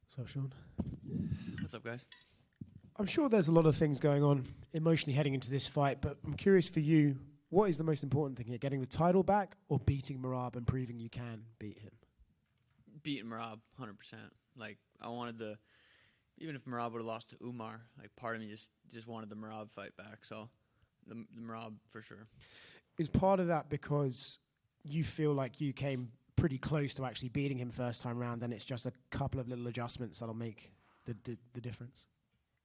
What's up, Sean? What's up, guys? I'm sure there's a lot of things going on emotionally heading into this fight, but I'm curious for you, what is the most important thing here? Getting the title back or beating Merab and proving you can beat him? Beating Merab, 100%. Like, I wanted the... Even if Merab would have lost to Umar, like, part of me just wanted the Merab fight back. So, the Merab, for sure. Is part of that because you feel like you came pretty close to actually beating him first time round, and it's just a couple of little adjustments that'll make the difference?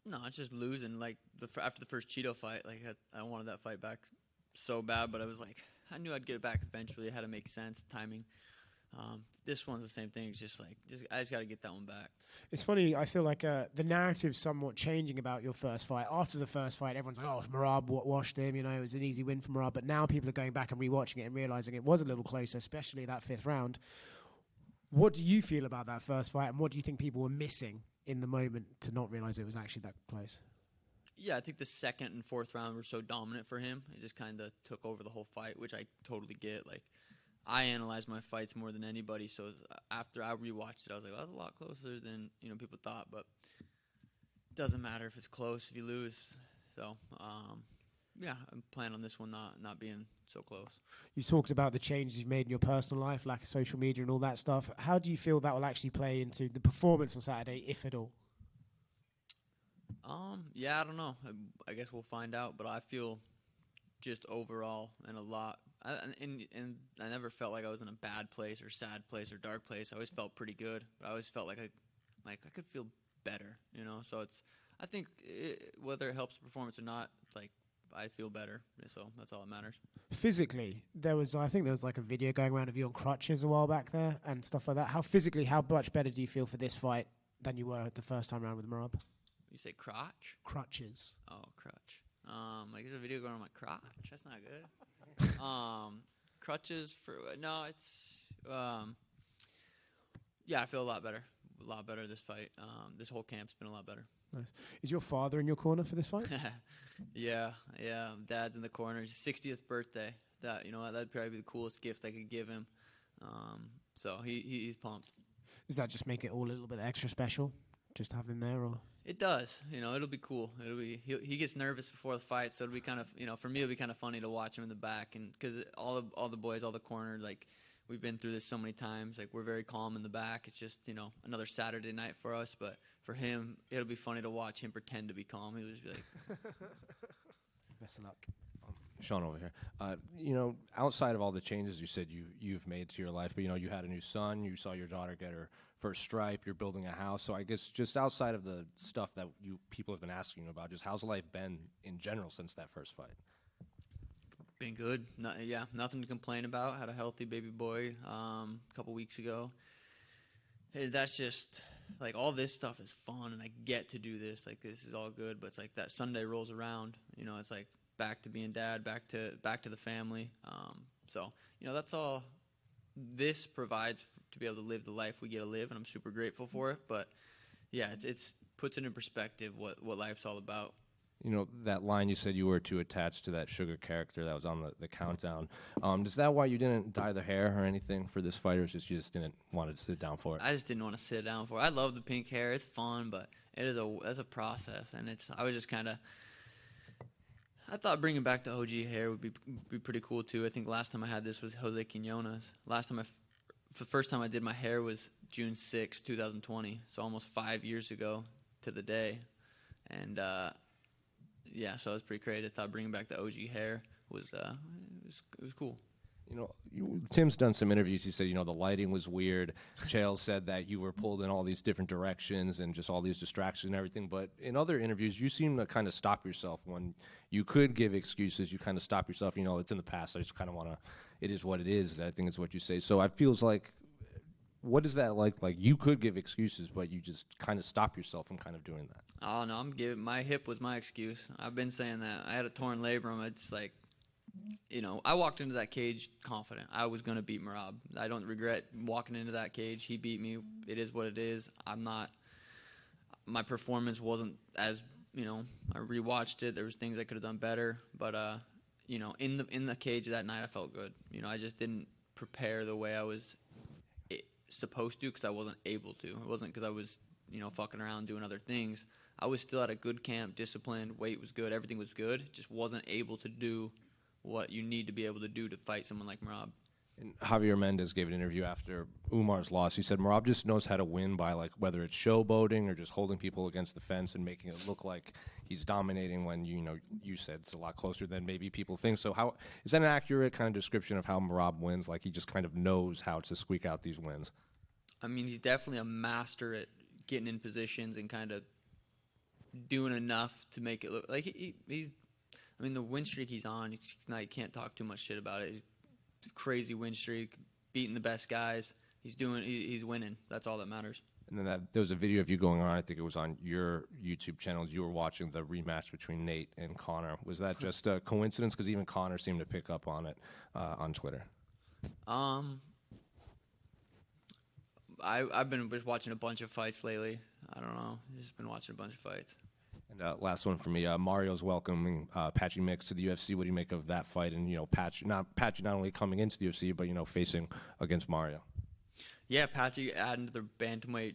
No, it's just losing. Like, after the first Cheeto fight, like, I wanted that fight back so bad, but I was like, I knew I'd get it back eventually. It had to make sense, timing. This one's the same thing. It's just like, I just got to get that one back. It's funny, I feel like the narrative's somewhat changing about your first fight. After the first fight, everyone's like, oh, Merab washed him, it was an easy win for Merab. But now people are going back and rewatching it and realizing it was a little closer, especially that fifth round. What do you feel about that first fight, and what do you think people were missing in the moment to not realize it was actually that close? Yeah, I think the second and fourth round were so dominant for him. It just kind of took over the whole fight, which I totally get. Like, I analyze my fights more than anybody, so after I rewatched it, I was like, well, that was a lot closer than people thought. But it doesn't matter if it's close, if you lose. So, yeah, I'm planning on this one not being so close. You talked about the changes you've made in your personal life, lack of social media and all that stuff. How do you feel that will actually play into the performance on Saturday, if at all? Yeah, I don't know. I guess we'll find out, but I feel just overall and a lot. And I never felt like I was in a bad place or sad place or dark place. I always felt pretty good, but I always felt like I could feel better, So I think whether it helps performance or not, like, I feel better. So that's all that matters. Physically, I think there was like a video going around of you on crutches a while back there and stuff like that. How much better do you feel for this fight than you were the first time around with Merab? You say crotch? Crutches. Oh, crutch. Like, there's a video going on my crotch. That's not good. Crutches for no, it's yeah, I feel a lot better this fight. This whole camp's been a lot better. Nice. Is your father in your corner for this fight? yeah. Dad's in the corner. His 60th birthday. That'd probably be the coolest gift I could give him. So he's pumped. Does that just make it all a little bit extra special? Just have him there, or? It does. It'll be cool. He gets nervous before the fight, so it'll be kind of, for me, it'll be kind of funny to watch him in the back, and because all the boys, all the corner, like, we've been through this so many times. Like, we're very calm in the back. It's just, another Saturday night for us, but for him, it'll be funny to watch him pretend to be calm. He'll just be like, best of luck. Sean over here. Outside of all the changes you said you've made to your life, but you had a new son, you saw your daughter get her first stripe, you're building a house. So I guess just outside of the stuff that people have been asking you about, just how's life been in general since that first fight? Been good. Nothing to complain about. Had a healthy baby boy a couple weeks ago. Hey, that's just like, all this stuff is fun, and I get to do this. Like, this is all good, but it's like that Sunday rolls around. It's like back to being dad, back to the family. So that's all this provides to be able to live the life we get to live, and I'm super grateful for it. But yeah, it's puts it in perspective what life's all about. That line you said you were too attached to that sugar character that was on the countdown. Is that why you didn't dye the hair or anything for this fight, or you just didn't want to sit down for it? I just didn't want to sit down for it. I love the pink hair. It's fun, but it's a process, and I was just kind of. I thought bringing back the OG hair would be pretty cool too. I think last time I had this was Jose Quinones. The first time I did my hair was June 6, 2020, so almost 5 years ago to the day, and. Yeah, so it was pretty crazy. I thought bringing back the OG hair was cool. Tim's done some interviews. He said, the lighting was weird. Chael said that you were pulled in all these different directions and just all these distractions and everything. But in other interviews, you seem to kind of stop yourself when you could give excuses. You kind of stop yourself. It's in the past. I just kind of want to. It is what it is. I think is what you say. So it feels like. What is that like? Like, you could give excuses, but you just kind of stop yourself from kind of doing that. Oh, no, my hip was my excuse. I've been saying that. I had a torn labrum. It's like, I walked into that cage confident. I was going to beat Merab. I don't regret walking into that cage. He beat me. It is what it is. My performance wasn't as, I rewatched it. There was things I could have done better. But, in the cage that night, I felt good. I just didn't prepare the way I was supposed to, because I wasn't able to. It wasn't because I was fucking around doing other things. I was still at a good camp, disciplined, weight was good, everything was good. Just wasn't able to do what you need to be able to do to fight someone like Merab. And Javier Mendez gave an interview after Umar's loss. He said Merab just knows how to win by, like, whether it's showboating or just holding people against the fence and making it look like he's dominating when, you said it's a lot closer than maybe people think. So how is that an accurate kind of description of how Merab wins? Like, he just kind of knows how to squeak out these wins? I mean, he's definitely a master at getting in positions and kind of doing enough to make it look like he's. I mean, the win streak he's on, you can't talk too much shit about it. He's crazy win streak, beating the best guys. He's winning. That's all that matters. And then there was a video of you going on. I think it was on your YouTube channels. You were watching the rematch between Nate and Connor. Was that just a coincidence? Because even Connor seemed to pick up on it on Twitter. I've been just watching a bunch of fights lately. I don't know. I've just been watching a bunch of fights. And last one for me, Mario's welcoming Patchy Mix to the UFC. What do you make of that fight? And Patchy not only coming into the UFC, but facing against Mario. Yeah, Patchy adding to the bantamweight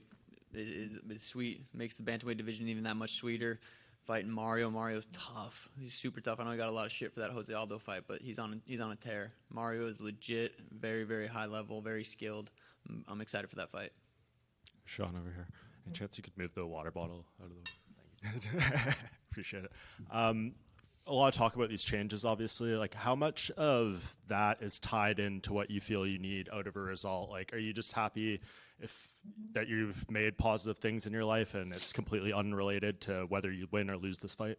is sweet. Makes the bantamweight division even that much sweeter. Fighting Mario's tough. He's super tough. I know he got a lot of shit for that Jose Aldo fight, but he's on a tear. Mario is legit, very, very high level, very skilled. I'm excited for that fight. Sean over here. Any chance you could move the water bottle out of the way? Appreciate it. A lot of talk about these changes, obviously. Like, how much of that is tied into what you feel you need out of a result? Like, are you just happy that you've made positive things in your life and it's completely unrelated to whether you win or lose this fight?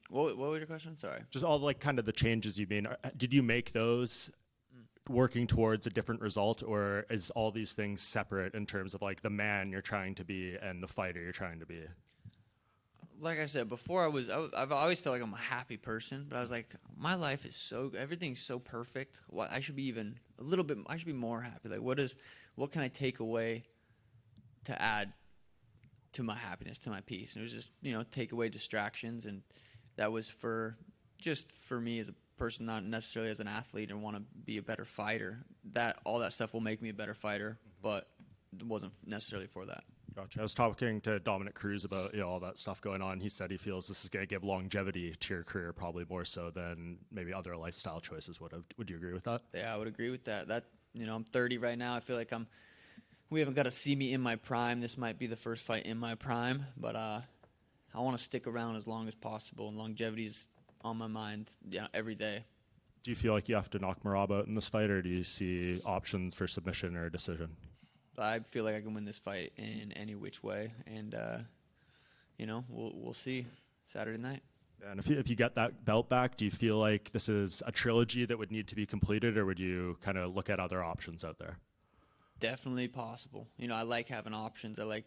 What was your question? Sorry. Just all kind of the changes you made. Did you make those working towards a different result, or is all these things separate in terms of the man you're trying to be and the fighter you're trying to be? Like I said before, I've always felt like I'm a happy person, but I was like, my life is everything's so perfect. Well, I should be even a little bit. I should be more happy. Like, what can I take away to add to my happiness, to my peace? And it was just take away distractions, and that was for me as a person, not necessarily as an athlete, and want to be a better fighter. All that stuff will make me a better fighter, but it wasn't necessarily for that. Gotcha. I was talking to Dominic Cruz about all that stuff going on. He said he feels this is going to give longevity to your career, probably more so than maybe other lifestyle choices would have. Would you agree with that? Yeah, I would agree with that. I'm 30 right now. I feel like we haven't got to see me in my prime. This might be the first fight in my prime, but I want to stick around as long as possible, and longevity is on my mind every day. Do you feel like you have to knock Merab out in this fight, or do you see options for submission or decision? I feel like I can win this fight in any which way, and we'll see Saturday night. Yeah, and if you get that belt back, do you feel like this is a trilogy that would need to be completed, or would you kind of look at other options out there? Definitely possible. I like having options. I like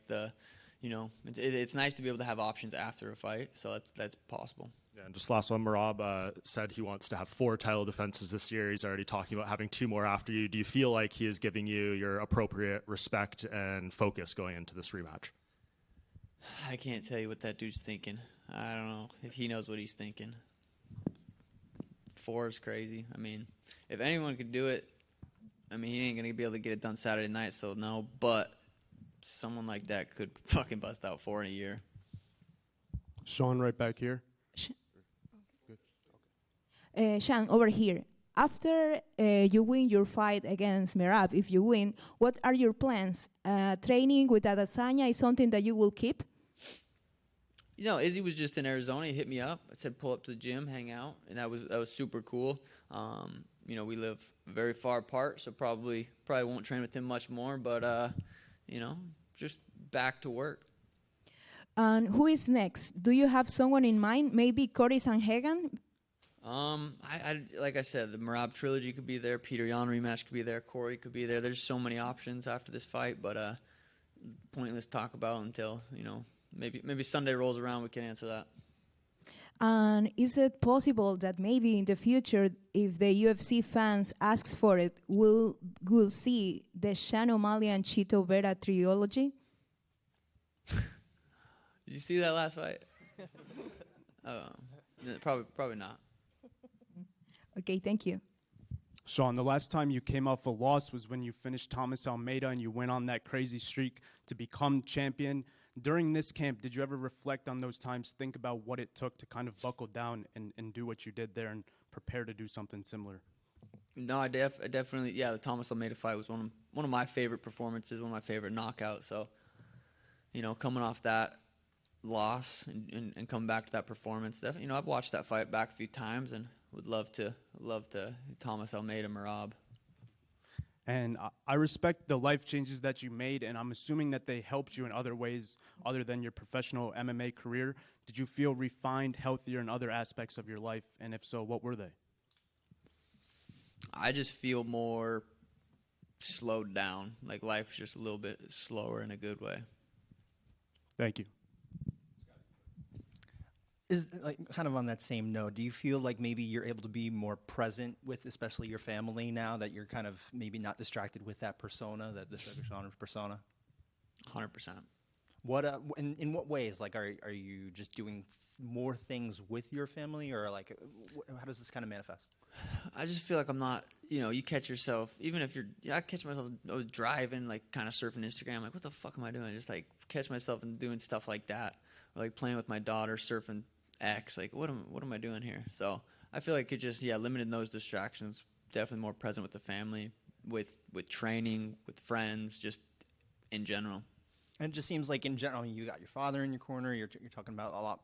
it's nice to be able to have options after a fight, so that's possible. Yeah, and just last one, Merab said he wants to have 4 title defenses this year. He's already talking about having 2 more after you. Do you feel like he is giving you your appropriate respect and focus going into this rematch? I can't tell you what that dude's thinking. I don't know if he knows what he's thinking. 4 is crazy. I mean, if anyone could do it, he ain't going to be able to get it done Saturday night, so no. But someone like that could fucking bust out 4 in a year. Sean, right back here. Sean, over here. After you win your fight against Merab, if you win, what are your plans? Training with Adesanya is something that you will keep? Izzy was just in Arizona. He hit me up. I said, pull up to the gym, hang out, and that was super cool. We live very far apart, so probably won't train with him much more, but, just back to work. And who is next? Do you have someone in mind? Maybe Cory Sanhagen? Like I said, the Merab trilogy could be there. Peter Yan rematch could be there. Corey could be there. There's so many options after this fight, but pointless talk about until maybe Sunday rolls around. We can answer that. And is it possible that maybe in the future, if the UFC fans asks for it, we'll see the Sean O'Malley and Chito Vera trilogy? Did you see that last fight? Probably not. Okay, thank you. Sean, the last time you came off a loss was when you finished Thomas Almeida and you went on that crazy streak to become champion. During this camp, did you ever reflect on those times, think about what it took to kind of buckle down and do what you did there and prepare to do something similar? No, I definitely, yeah, the Thomas Almeida fight was one of my favorite performances, one of my favorite knockouts. So, coming off that loss and coming back to that performance, definitely, I've watched that fight back a few times and would love to Thomas Almeida Merab. And I respect the life changes that you made, and I'm assuming that they helped you in other ways other than your professional MMA career. Did you feel refined, healthier in other aspects of your life? And if so, what were they? I just feel more slowed down. Like life's just a little bit slower in a good way. Thank you. Is like kind of on that same note, do you feel like maybe you're able to be more present with especially your family now that you're kind of maybe not distracted with that persona, that this Sean persona? 100%. What in what ways? Like, are you just doing more things with your family, or like, how does this kind of manifest? I just feel like I'm not. You catch yourself, even if I catch myself driving, like kind of surfing Instagram. Like, what the fuck am I doing? Just like catch myself and doing stuff like that, or like playing with my daughter, surfing X. Like, what am I doing here? So I feel like it just limiting those distractions. Definitely more present with the family, with training, with friends, just in general. And it just seems like in general, you got your father in your corner. You're talking about a lot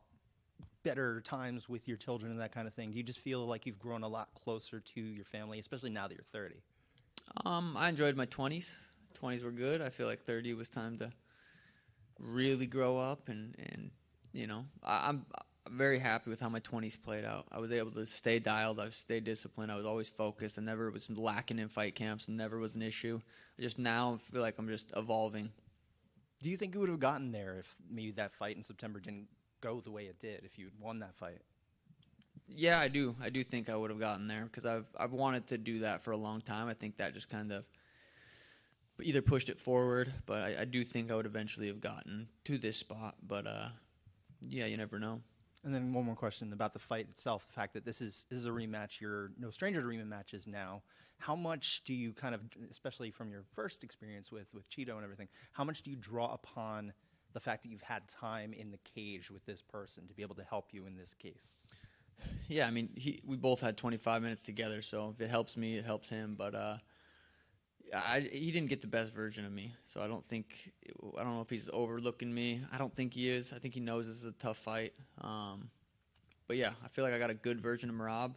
better times with your children and that kind of thing. Do you just feel like you've grown a lot closer to your family, especially now that you're 30? I enjoyed my 20s. 20s were good. I feel like 30 was time to really grow up, and I'm very happy with how my 20s played out. I was able to stay dialed. I stayed disciplined. I was always focused. I never was lacking in fight camps, and never was an issue. I just now feel like I'm just evolving. Do you think you would have gotten there if maybe that fight in September didn't go the way it did, if you'd won that fight? Yeah, I do. I do think I would have gotten there because I've wanted to do that for a long time. I think that just kind of either pushed it forward, but I do think I would eventually have gotten to this spot. But, yeah, you never know. And then one more question about the fight itself, the fact that this is a rematch. You're no stranger to rematches now. How much do you kind of, especially from your first experience with Cheeto and everything, how much do you draw upon the fact that you've had time in the cage with this person to be able to help you in this case? Yeah, I mean, we both had 25 minutes together, so if it helps me, it helps him. But he didn't get the best version of me, so I don't know if he's overlooking me. I don't think he is. I think he knows this is a tough fight. But yeah, I feel like I got a good version of Merab.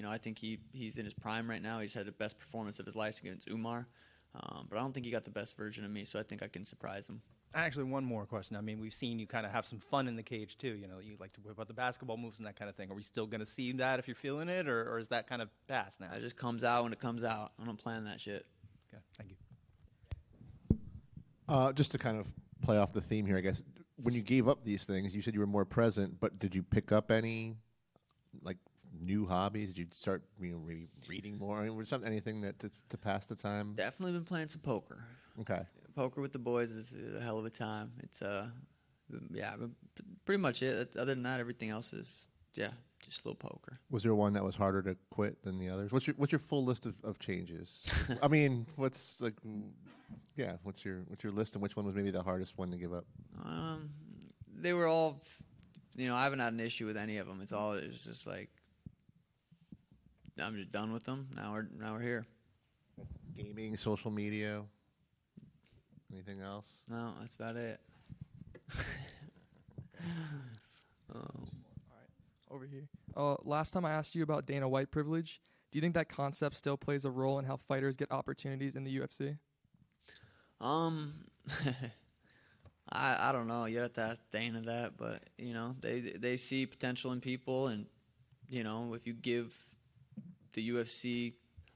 I think he's in his prime right now. He's had the best performance of his life against Umar. But I don't think he got the best version of me, so I think I can surprise him. Actually, one more question. I mean, we've seen you kind of have some fun in the cage, too. You like to whip out the basketball moves and that kind of thing. Are we still going to see that if you're feeling it, or is that kind of past now? It just comes out when it comes out. I don't plan that shit. Okay, thank you. Just to kind of play off the theme here, I guess, when you gave up these things, you said you were more present, but did you pick up any, like, new hobbies? Did you start maybe reading more? I mean, was there anything that to pass the time? Definitely been playing some poker. Okay. Poker with the boys is a hell of a time. It's pretty much it. Other than that, everything else is just a little poker. Was there one that was harder to quit than the others? What's your full list of changes? I mean, what's your list, and which one was maybe the hardest one to give up? They were all, I haven't had an issue with any of them. It's just like I'm just done with them. Now we're here. That's gaming, social media. Anything else? No, that's about it. All right, over here. Last time I asked you about Dana White privilege. Do you think that concept still plays a role in how fighters get opportunities in the UFC? I don't know. You have to ask Dana that, but they see potential in people, and if you give the UFC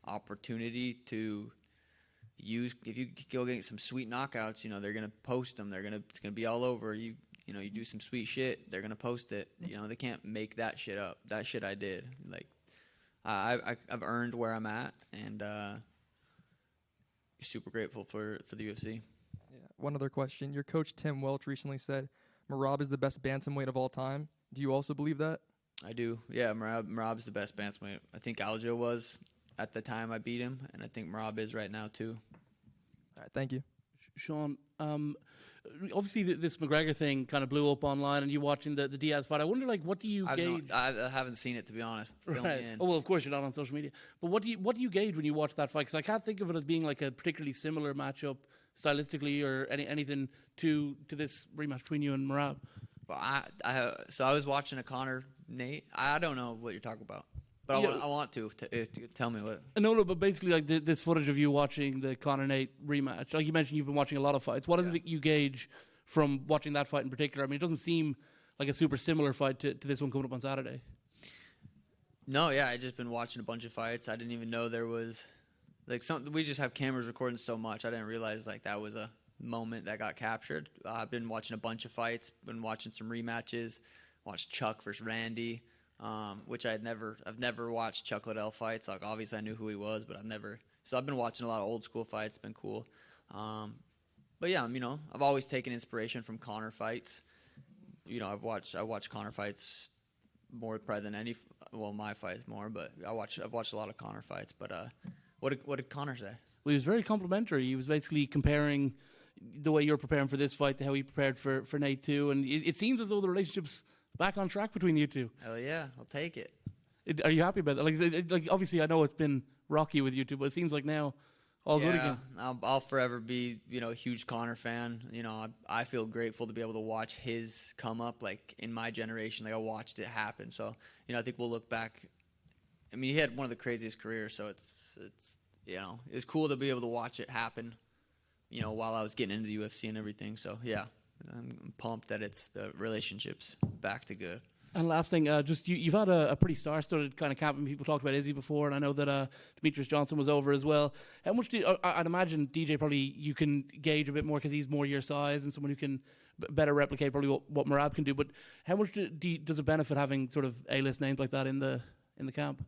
opportunity to if you go get some sweet knockouts, they're gonna post them. It's gonna be all over. You do some sweet shit, they're gonna post it. They can't make that shit up. That shit I did. Like I've earned where I'm at, and super grateful for the UFC. Yeah. One other question. Your coach Tim Welch recently said Merab is the best bantamweight of all time. Do you also believe that? I do. Yeah, Merab's the best bantamweight. I think Aljo was. at the time I beat him, and I think Merab is right now too. All right, thank you. Sean, obviously this McGregor thing kind of blew up online, and you watching the Diaz fight. I wonder, like, what do you gauge? I haven't seen it, to be honest. Right. Oh well, of course you're not on social media. But what do you gauge when you watch that fight? Because I can't think of it as being like a particularly similar matchup stylistically or anything to this rematch between you and Merab. Well, so I was watching a Connor Nate. I don't know what you're talking about, but I want to tell me what. No, but basically, like this footage of you watching the Connor Nate rematch. Like you mentioned, you've been watching a lot of fights. What is it that you gauge from watching that fight in particular? I mean, it doesn't seem like a super similar fight to this one coming up on Saturday. No, I just been watching a bunch of fights. I didn't even know there was like something. We just have cameras recording so much. I didn't realize like that was a moment that got captured. I've been watching a bunch of fights. Been watching some rematches. Watched Chuck versus Randy. Which I've never watched Chuck Liddell fights. Like obviously I knew who he was, but I've been watching a lot of old school fights. It's been cool. But yeah, I've always taken inspiration from Connor fights. I watch Connor fights more probably than my fights more, but I've watched a lot of Connor fights. But what did Connor say? Well, he was very complimentary. He was basically comparing the way you're preparing for this fight to how he prepared for Nate too, and it seems as though the relationship's back on track between you two. Hell yeah, I'll take it. Are you happy about that? Like obviously I know it's been rocky with you two, but it seems like now all good again. I'll forever be a huge Connor fan. I feel grateful to be able to watch his come up like in my generation. Like I watched it happen. So I think we'll look back. I mean, he had one of the craziest careers, so it's cool to be able to watch it happen. While I was getting into the UFC and everything. So yeah. I'm pumped that the relationship's back to good. And last thing, you've had a pretty star-studded kind of camp, and people talked about Izzy before, and I know that Demetrius Johnson was over as well. How much I'd imagine DJ probably you can gauge a bit more because he's more your size and someone who can better replicate probably what Merab can do. But how much does it benefit having sort of A-list names like that in the camp?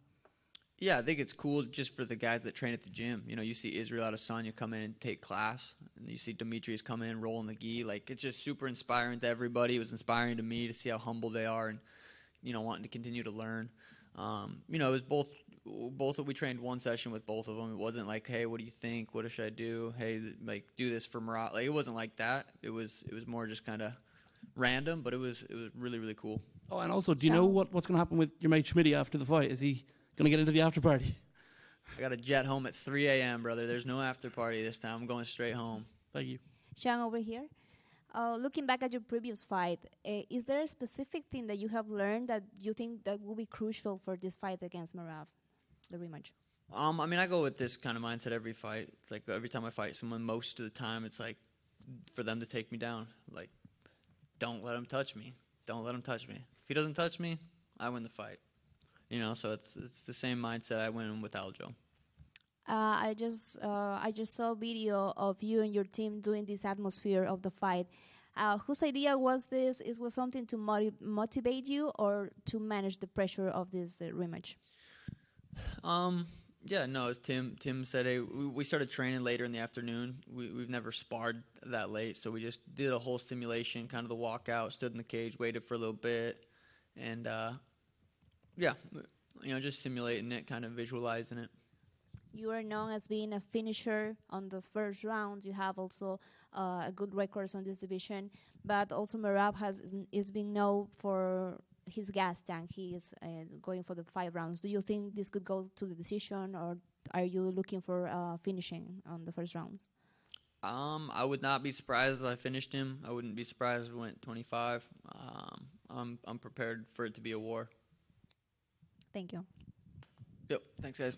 Yeah, I think it's cool just for the guys that train at the gym. You see Israel Adesanya come in and take class, and you see Demetrius come in rolling the gi. Like it's just super inspiring to everybody. It was inspiring to me to see how humble they are and wanting to continue to learn. It was both we trained one session with both of them. It wasn't like, hey, what do you think? What should I do? Hey, like do this for Murat. Like it wasn't like that. It was more just kind of random, but it was really really cool. Oh, and also, do you know what's going to happen with your mate Schmitty after the fight? Is he going to get into the after party? I got a jet home at 3 a.m., brother. There's no after party this time. I'm going straight home. Thank you. Sean, over here. Looking back at your previous fight, is there a specific thing that you have learned that you think that will be crucial for this fight against Merab, the rematch? I go with this kind of mindset every fight. It's like every time I fight someone, most of the time, it's like for them to take me down. Like, don't let him touch me. Don't let him touch me. If he doesn't touch me, I win the fight. So it's the same mindset I went in with Aljo. I just saw a video of you and your team doing this atmosphere of the fight. Whose idea was this? Is was something to motivate you or to manage the pressure of this rematch? Yeah, no, it's Tim. Tim said, hey, we started training later in the afternoon. We've never sparred that late, so we just did a whole simulation, kind of the walkout, stood in the cage, waited for a little bit, and yeah, just simulating it, kind of visualizing it. You are known as being a finisher on the first round. You have also a good records on this division, but also Merab is being known for his gas tank. He is going for the 5 rounds. Do you think this could go to the decision, or are you looking for finishing on the first rounds? I would not be surprised if I finished him. I wouldn't be surprised if we went 25. I'm prepared for it to be a war. Thank you. Yep. Thanks, guys.